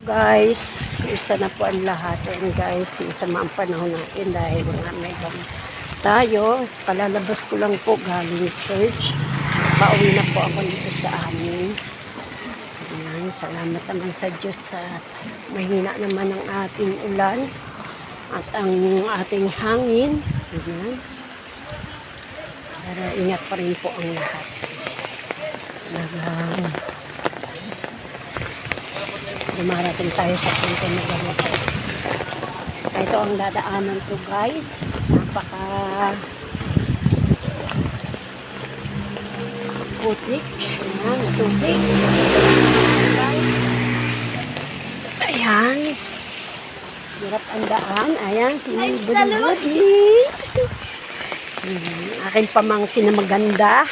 Guys, gusto na po ang lahat. And guys, masama ang panahon natin dahil nga may tayo. Palalabas ko lang po galing church. Pauwi na po ako dito sa amin. Ayan, salamat naman sa Diyos sa mahina naman ang ating ulan at ang ating hangin. Ayan. Pero ingat pa rin po ang lahat. Dumarating tayo sa punto na ganito. Ito ang dadaanan ko guys. Napaka putik. Ayan, tubig. Ayan. Hirap ang daan. Ayan, si Buddy. Aking pamangkin na maganda.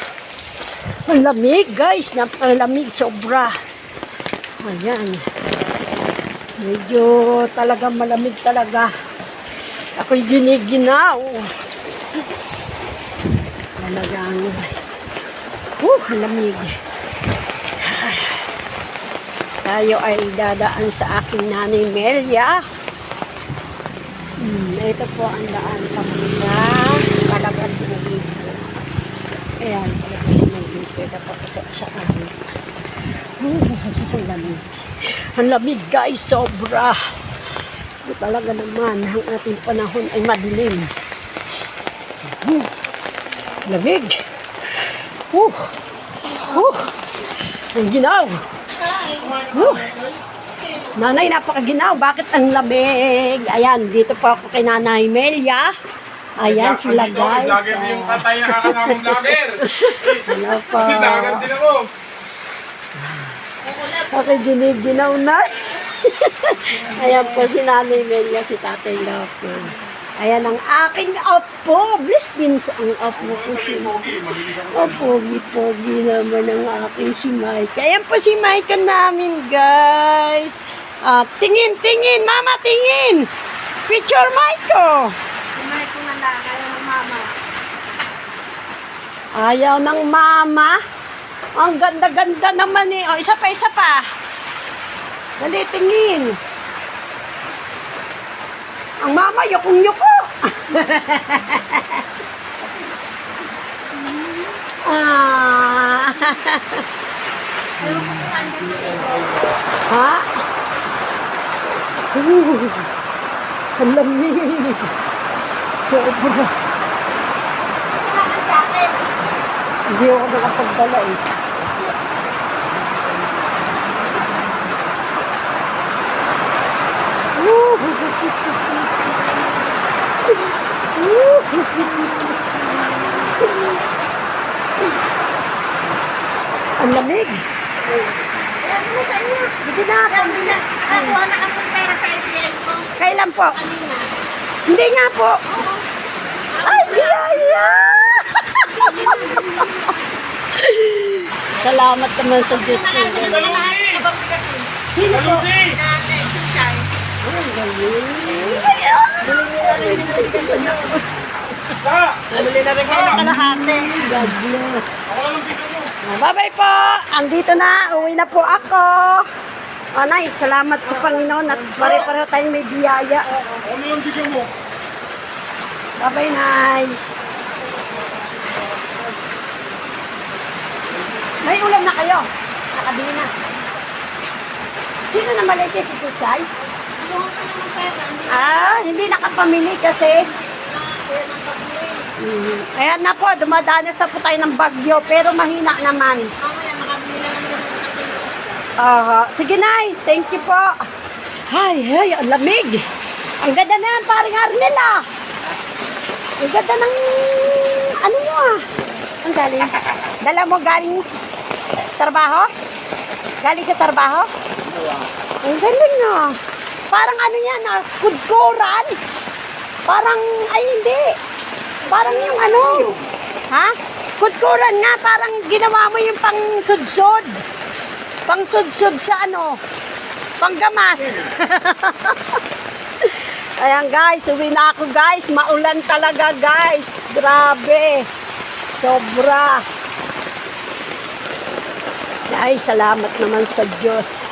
Ang lamig guys. Napakalamig sobra. Ayan. Medyo talaga malamig talaga. Ako'y giniginaw. Talagang lamig. Tayo ay dadaan sa aking nanay Melia. Ito po ang daan papunta. Palabas na dito. Ayan, palabas na dito. Ito po sa amin. Ang lamig. Ang lamig guys, sobra. Talaga naman, ang ating panahon ay madilim. Lamig. Ang ginaw. Nanay, napakaginaw. Bakit ang lamig? Ayan, dito po ako kay Nanay Melia. Ayan sila guys. Lager din yung katay na kakanamong lager. Hello po. Lager din ako. Okay, giniginaw na. Ayan po si Nanay Melia, si Tatay Lopo. Ayan ang aking apo. Bless din sa ang apo ko si pogi naman ang aking si Mike. Ayan po si Mike namin, guys. Tingin. Mama, tingin. Picture Mike ko. Si Mike na lang. Ayaw ng mama. Ayaw ng mama. Ang ganda-ganda naman eh. O, isa pa. Dali, tingin. Ang mama, yukong-yuko. Ha? Ang lamig. Sobra. Hindi ako nakapagdala eh. Ang lamig. Hindi na ako. Nakuha na kami pera sa ATM ko. Kailan po? Kanina. Hindi nga po. Ay, biyaya! Salamat naman sa Diyos ko. Sino po? Ang galing. Bumili na rin kayo kalahati. God bless. Bye-bye po. Andito na. Uwi na po ako. Nay, salamat sa Panginoon at pare-pareho tayong may biyaya. Ano yung bigyan mo? Bye-bye, Nay. May ulam na kayo. Nakabili na. Sino na malite si Tuchay? Nakuha ka naman pera. Hindi nakapamili kasi. Ayan na po, dumadanas na po tayo ng bagyo, pero mahina naman. Mamaya makabili na naman ng Sige, Nay. Thank you po. Ay, ang lamig. Ang ganda na yan, parang Arnel ah. Ang ganda ng, ano mo ah. Ang galing. Dala mo galing trabaho? Galing sa trabaho? Ang galing ah. Parang ano yan ah, kudkuran. Parang, ay hindi. Parang yung ano. Ha? Kudkuran nga, parang ginawa mo yung pang-sudsod. Pang-sudsod sa ano. Panggamas. Ayan guys, uwi na ako guys. Maulan talaga guys. Grabe. Sobra. Ay, salamat naman sa Diyos.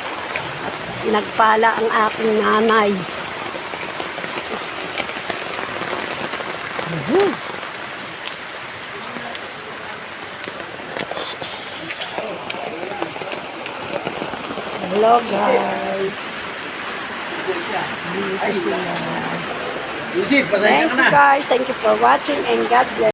Nagpala ang aking nanay. Hello guys. Dito sila. Yusip, pasensya Thank ka you na. guys. Thank you for watching and God bless.